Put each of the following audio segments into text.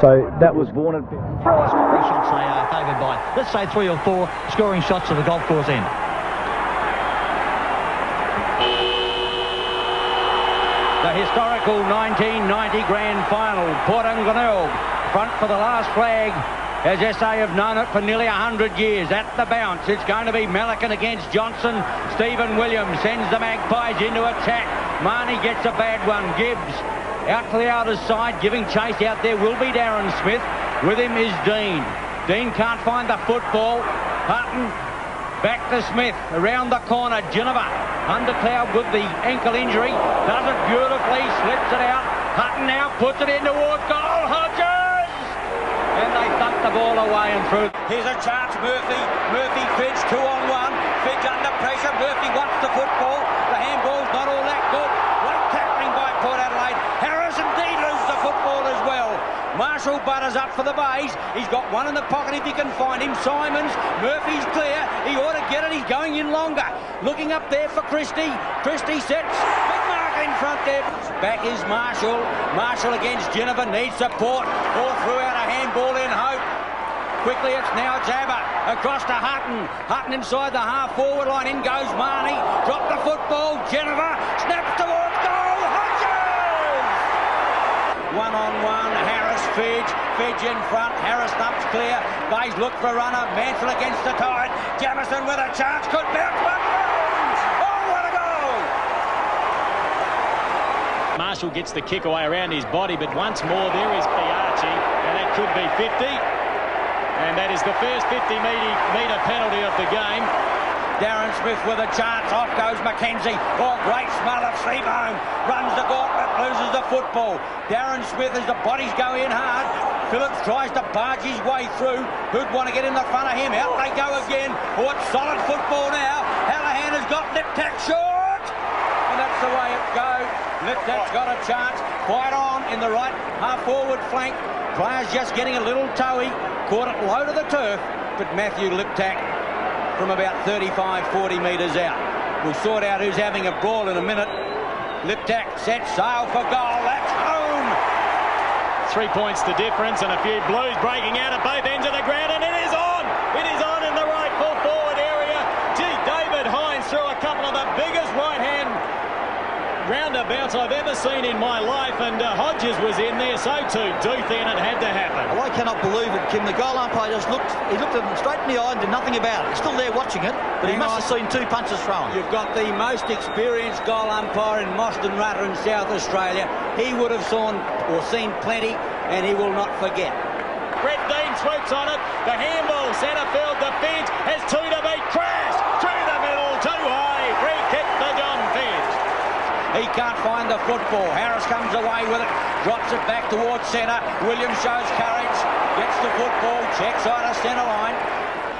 So that was Vaughan. Three shots they are favoured by, let's say 3 or 4 scoring shots to the golf course end. The historical 1990 Grand Final, Port and Glenelg, front for the last flag, as SA have known it for nearly 100 years. At the bounce, it's going to be Melican against Johnson. Stephen Williams sends the Magpies into attack. Marnie gets a bad one. Gibbs out to the outer side, giving chase out there will be Darren Smith. With him is Dean. Dean can't find the football. Hutton back to Smith. Around the corner, Geneva. Undercloud with the ankle injury. Does it beautifully, slips it out. Hutton now puts it in towards goal. Hodges! And they thump the ball away and through. Here's a chance, Murphy. Murphy Fidge, 2 on 1. Fidge under pressure. Murphy wants the football. The handball's not all that good. Great tackling by Port Adelaide. Harris indeed loses the football as well. Marshall butters up for the bays. He's got one in the pocket if he can find him. Simons, Murphy's clear. He ought to get it. He's going in longer. Looking up there for Christie. Christie sets. Big mark in front there. Back is Marshall. Marshall against Geneva. Needs support. All threw out a handball in hope. Quickly it's now Jabber. Across to Hutton. Hutton inside the half-forward line. In goes Marnie. Drop the football. Geneva snaps towards goal. Hodges! 1-on-1. Harris, Fidge. Fidge in front. Harris thumps clear. Bays look for runner. Mansell against the tide. Jamison with a chance. Could bounce one. Oh, what a goal! Marshall gets the kick away around his body, but once more there is Piarchi, and that could be 50. And that is the first 50-metre penalty of the game. Darren Smith with a chance. Off goes Mackenzie. Oh, great smother. Seabohm runs the gauntlet, loses the football. Darren Smith as the bodies go in hard. Phillips tries to barge his way through. Who'd want to get in the front of him? Out they go again. Oh, it's solid football now. Hallahan has got Liptak short. And that's the way it goes. Liptak's got a chance. Quite on in the right half-forward flank. Players just getting a little toey. Caught it low to the turf, but Matthew Liptak from about 35-40 metres out. We'll sort out who's having a brawl in a minute. Liptak sets sail for goal. That's home. 3 points the difference, and a few blues breaking out at both ends of the ground, and it is on. It is on in the right full forward area. Gee, David Hines threw a couple of the biggest right-hand roundabouts I've ever seen in my life, and Hodges was in there, so too Duthie, and it had to happen. Well, I cannot believe it, Kim. The goal umpire just looked at him straight in the eye and did nothing about it. He's still there watching it, but he must have seen 2 punches thrown. You've got the most experienced goal umpire in Mostyn Rudder in South Australia. He would have seen plenty, and he will not forget. Brett Dean swoops on it. The handball, centre field, the Fidge has 2 to beat. Crash through the middle, too high. Free kick for John Fidge. He can't find the football. Harris comes away with it, drops it back towards centre. Williams shows courage, gets the football, checks out a centre line.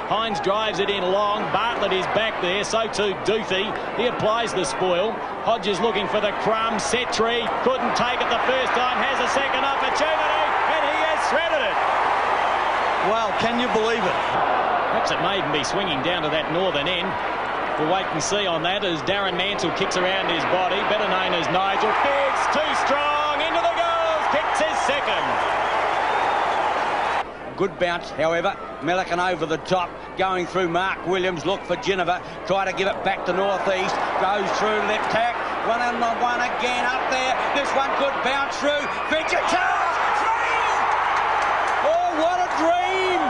Hines drives it in long. Bartlett is back there, so too Duthie. He applies the spoil. Hodges looking for the crumb. Settree couldn't take it the first time, has a second opportunity, and he has threaded it. Well, can you believe it? Perhaps it may even be swinging down to that northern end. We'll wait and see on that as Darren Mansell kicks around his body, better known as Nigel. Fidge, too strong, into the goals, kicks his second. Good bounce, however. Melican over the top, going through Mark Williams. Look for Geneva, try to give it back to northeast. Goes through left tack, 1-on-1 again up there. This one could bounce through. Fidge a chance, 3! Oh, what a dream!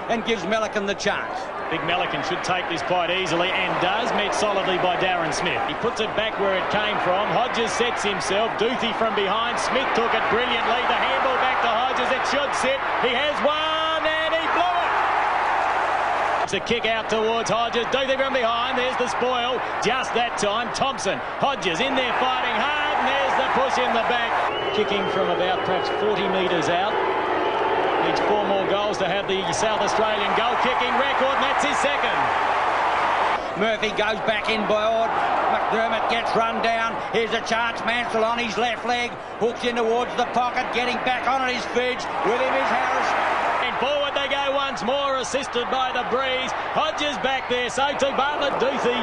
And gives Melican the chance. Big Melican should take this quite easily, and does, met solidly by Darren Smith. He puts it back where it came from. Hodges sets himself. Duthie from behind. Smith took it brilliantly. The handball back to Hodges. It should sit. He has one, and he blew it. It's a kick out towards Hodges. Duthie from behind. There's the spoil. Just that time, Thompson. Hodges in there fighting hard, and there's the push in the back. Kicking from about perhaps 40 metres out. Needs 4 more goals to have the South Australian goal-kicking record, and that's his second. Murphy goes back in board. McDermott gets run down. Here's a chance. Mansell on his left leg. Hooks in towards the pocket. Getting back on it is Fidge. With him is Harris. And forward they go once more, assisted by the breeze. Hodges back there, so too Bartlett, Duthie.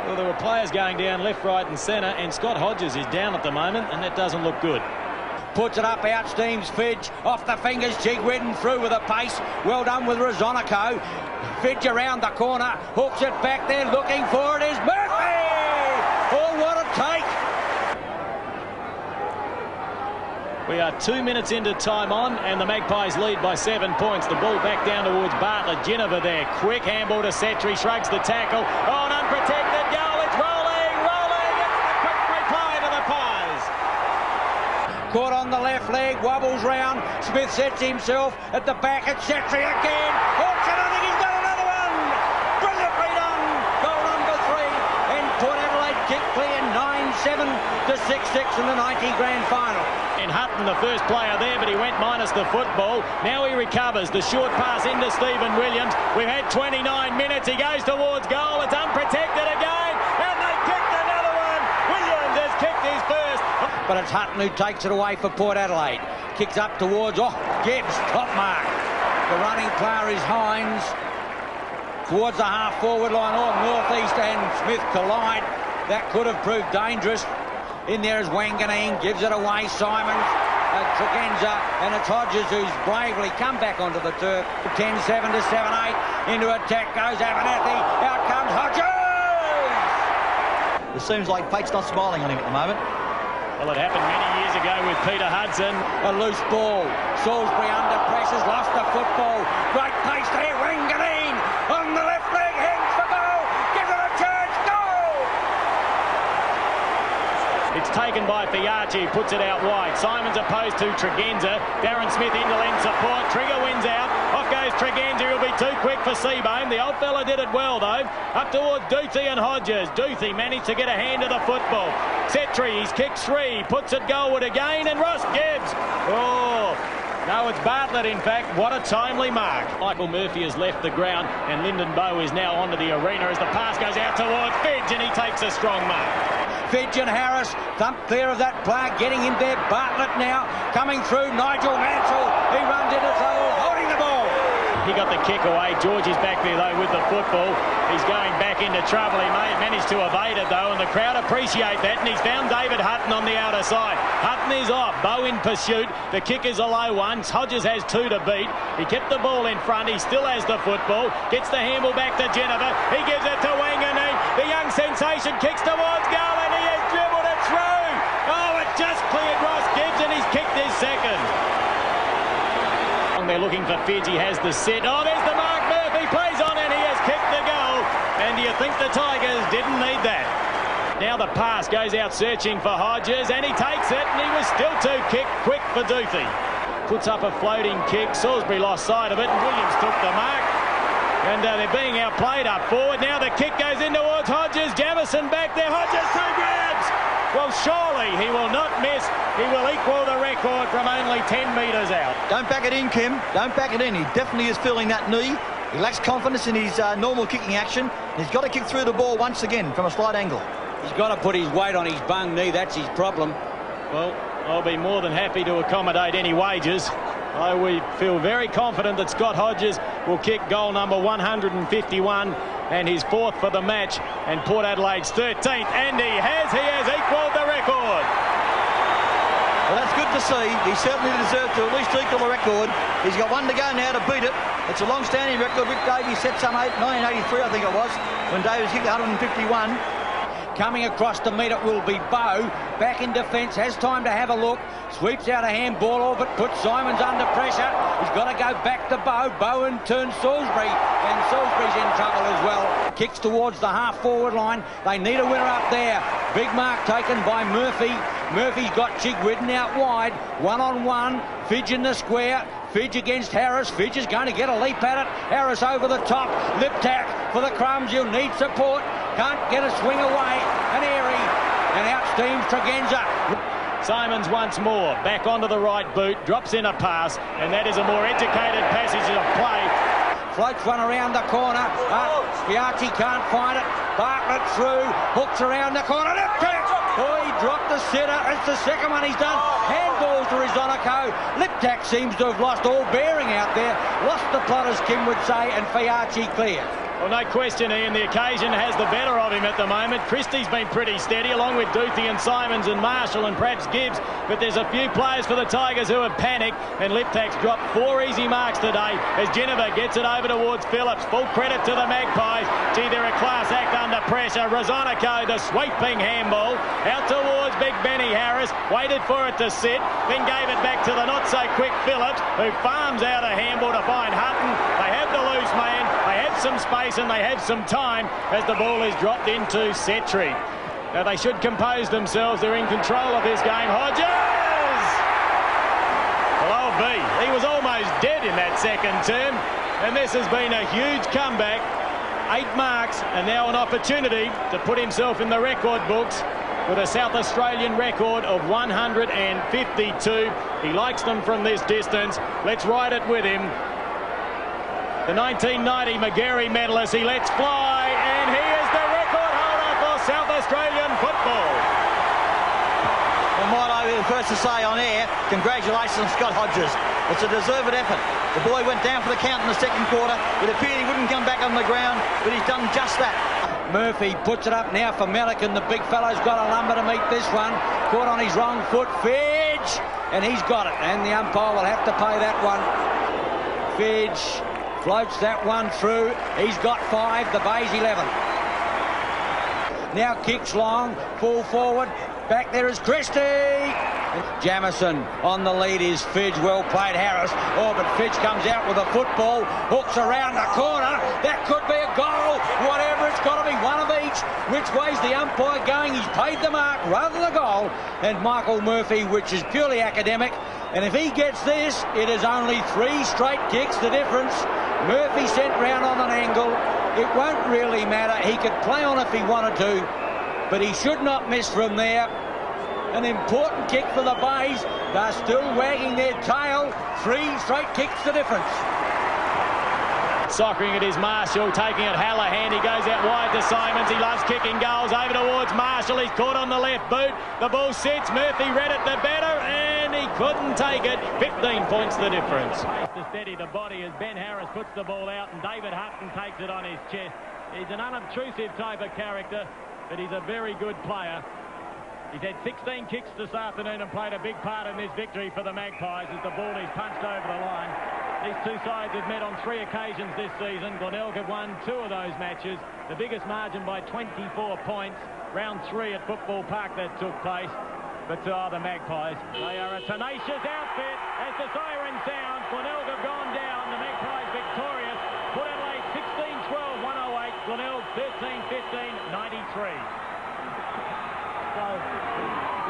Well, there were players going down left, right and centre, and Scott Hodges is down at the moment, and that doesn't look good. puts it up, out steams Fidge, off the fingers, Chigwidden through with a pace. Well done with Rosonico. Fidge around the corner, hooks it back there, looking for it is Murphy! Oh, what a take! We are 2 minutes into time on, and the Magpies lead by 7 points. The ball back down towards Bartlett. Ginniver there. Quick handball to Setri. Shrugs the tackle. Oh, an unprotected goal. It's rolling, rolling. It's the quick reply to the Pies. Caught on the left leg, wobbles round. Smith sets himself at the back at Setri again. Hawks it, I think he's got another one. Brilliantly done. Goal number 3. And Port Adelaide kick clear 9-7 to 6-6 in the 90 Grand Final. And Hutton, the first player there, but he went minus the football. Now he recovers. The short pass into Stephen Williams. We've had 29 minutes. He goes towards goal. It's unprotected again. And they kicked another one. Williams has kicked his first. But it's Hutton who takes it away for Port Adelaide. Kicks up towards, Gibbs, top mark. The running player is Hines. Towards the half-forward line, northeast, and Smith collide. That could have proved dangerous. In there is Wanganeen, gives it away, Simons, Tregenza, and it's Hodges who's bravely come back onto the turf. 10-7 to 7-8, into attack goes Abernethy, out comes Hodges! It seems like fate's not smiling on him at the moment. Well, it happened many years ago with Peter Hudson. A loose ball, Salisbury under pressures, lost the football, great pace there, Wanganeen, on the left leg, hangs for goal, gives it a chance, goal! It's taken by Fiachi, puts it out wide. Simons opposed to Tregenza. Darren Smith into lend support. Trigger wins out. Off goes Tregenza. He'll be too quick for Seabohm. The old fella did it well, though. Up towards Duthie and Hodges. Duthie managed to get a hand to the football. Setri, he's kicked 3. Puts it goalward again. And Ross Gibbs. Oh, no, it's Bartlett, in fact. What a timely mark. Michael Murphy has left the ground. And Lyndon Bowe is now onto the arena as the pass goes out towards Fidge. And he takes a strong mark. Fidge and Harris thump clear of that player, getting him there. Bartlett now coming through. Nigel Mansell, he runs into trouble, holding the ball. He got the kick away. George is back there, though, with the football. He's going back into trouble. He may have managed to evade it, though, and the crowd appreciate that. And he's found David Hutton on the outer side. Hutton is off. Bowe in pursuit. The kick is a low one. Hodges has 2 to beat. He kept the ball in front. He still has the football. Gets the handball back to Ginniver. He gives it to Wanganeen. The young sensation kicks towards goal, and he has dribbled it through. Oh, it just cleared Ross Gibbs, and he's kicked his second. They're looking for Fidge. He has the set. Oh, there's the mark. Murphy plays on, and he has kicked the goal. And do you think the Tigers didn't need that? Now the pass goes out searching for Hodges, and he takes it, and he was still too quick for Duthie. Puts up a floating kick. Salisbury lost sight of it, and Williams took the mark. And they're being outplayed up forward. Now the kick goes in towards Hodges. Jamison back there. Hodges 2 grabs. Well, surely he will not miss. He will equal the record from only 10 metres out. Don't back it in, Kim. Don't back it in. He definitely is feeling that knee. He lacks confidence in his normal kicking action. He's got to kick through the ball once again from a slight angle. He's got to put his weight on his bung knee. That's his problem. Well, I'll be more than happy to accommodate any wages. We feel very confident that Scott Hodges will kick goal number 151 and his 4th for the match, and Port Adelaide's 13th, and he has equalled the record. Well, that's good to see. He certainly deserved to at least equal the record. He's got 1 to go now to beat it. It's a long-standing record. Rick Davies set some 1983, I think it was, when Davies kicked 151. Coming across to meet it will be Bowe. Back in defence, has time to have a look. Sweeps out a handball off it, puts Simons under pressure. He's got to go back to Bowe. Bowen turns Salisbury, and Salisbury's in trouble as well. Kicks towards the half-forward line. They need a winner up there. Big mark taken by Murphy. Murphy's got Chigwidden out wide. 1-on-1. Fidge in the square. Fidge against Harris. Fidge is going to get a leap at it. Harris over the top. Lip tack for the crumbs. He'll need support. Can't get a swing away. And Airy. And out steams Tregenza. Simons once more. Back onto the right boot. Drops in a pass. And that is a more educated passage of play. Floats one around the corner. Piazzi can't find it. Bartlett through. Hooks around the corner. Lip tack. Oh, he dropped the sitter. It's the second one he's done. Handballs to Rosonico. Liptak seems to have lost all bearing out there. Lost the plot, as Kim would say, and Fiachi clear. Well, no question, Ian. The occasion has the better of him at the moment. Christie's been pretty steady, along with Duthie and Simons and Marshall and perhaps Gibbs. But there's a few players for the Tigers who have panicked, and Liptak's dropped 4 easy marks today as Jennifer gets it over towards Phillips. Full credit to the Magpies. Gee, they're a class act under pressure. Rosonico, the sweeping handball. Out towards Big Benny Harris. Waited for it to sit, then gave it back to the not-so-quick Phillips, who farms out a handball to find Hutton. They have the loose man. They have some space and they have some time as the ball is dropped into Setri. Now they should compose themselves. They're in control of this game. Hodges! Well, old B, he was almost dead in that second term, and this has been a huge comeback. 8 marks and now an opportunity to put himself in the record books with a South Australian record of 152. He likes them from this distance. Let's ride it with him. The 1990 Magarey medalist, he lets fly, and he is the record holder for South Australian football. And might I be the first to say on air, congratulations, Scott Hodges. It's a deserved effort. The boy went down for the count in the second quarter. It appeared he wouldn't come back on the ground, but he's done just that. Murphy puts it up now for Melican. The big fellow's got a lumber to meet this one. Caught on his wrong foot. Fidge! And he's got it. And the umpire will have to pay that one. Fidge floats that one through. He's got 5. The Bay's 11. Now kicks long. Full forward. Back there is Christie. Jamison on the lead is Fidge. Well played, Harris. Oh, but Fidge comes out with a football. Hooks around the corner. That could be a goal. Whatever, it's got to be one of each. Which way's the umpire going? He's paid the mark rather than the goal. And Michael Murphy, which is purely academic. And if he gets this, it is only 3 straight kicks, the difference. Murphy sent round on an angle. It won't really matter. He could play on if he wanted to, but he should not miss from there. An important kick for the Bays. They're still wagging their tail. 3 straight kicks, the difference. Soccering it is Marshall, taking it Hallahan. He goes out wide to Simons. He loves kicking goals. Over towards Marshall. He's caught on the left boot. The ball sits. Murphy read it the better, and he couldn't take it. 15 points the difference. To steady the body as Ben Harris puts the ball out, and David Hutton takes it on his chest. He's an unobtrusive type of character, but he's a very good player. He's had 16 kicks this afternoon and played a big part in this victory for the Magpies as the ball is punched over the line. These two sides have met on 3 occasions this season. Glenelg have won 2 of those matches. The biggest margin by 24 points. Round 3 at Football Park that took place. But the Magpies, they are a tenacious outfit. As the siren sounds, Glenelg have gone down. The Magpies victorious. Port Adelaide 16-12, 108. Glenelg 13-15, 93.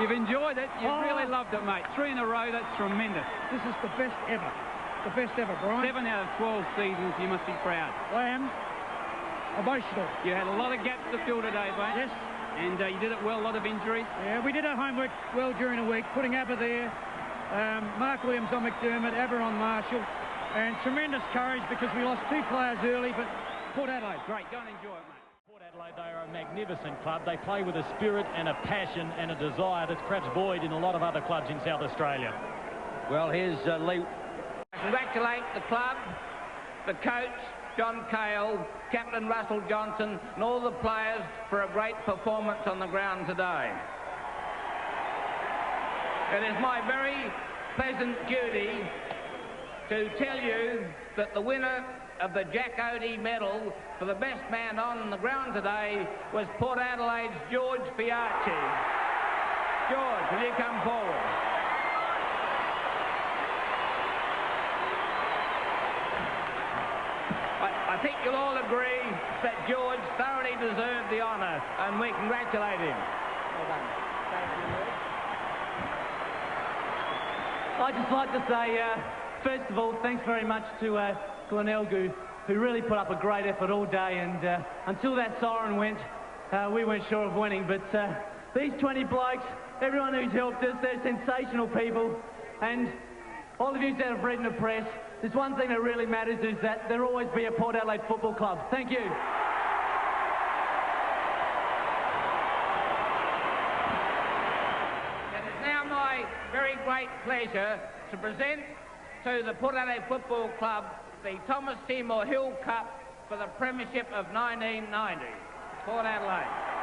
You've enjoyed it. You've really loved it, mate. 3 in a row. That's tremendous. This is the best ever. The best ever, Brian. 7 out of 12 seasons. You must be proud. I am emotional. You had a lot of gaps to fill today, mate. Yes. And you did it well. A lot of injuries. Yeah, we did our homework well during the week. Putting Abba there, Mark Williams on McDermott, Abba on Marshall, and tremendous courage because we lost 2 players early. But Port Adelaide, great. Go and enjoy it, mate. Adelaide, they are a magnificent club. They play with a spirit and a passion and a desire that's perhaps void in a lot of other clubs in South Australia. Well, here's Lee. I congratulate the club, the coach, John Cale, Captain Russell Johnson, and all the players for a great performance on the ground today. It is my very pleasant duty to tell you that the winner of the Jack Odie medal for the best man on the ground today was Port Adelaide's George Fiarchi. George, will you come forward? I think you'll all agree that George thoroughly deserved the honour, and we congratulate him. Well done. Thank you, George. I'd just like to say, first of all, thanks very much to Glenelg, who really put up a great effort all day, and until that siren went, we weren't sure of winning. But these 20 blokes, everyone who's helped us, they're sensational people, and all of you that have read in the press, there's one thing that really matters, is that there'll always be a Port Adelaide Football Club. Thank you. It is now my very great pleasure to present to the Port Adelaide Football Club the Thomas Seymour Hill Cup for the premiership of 1990. Port Adelaide.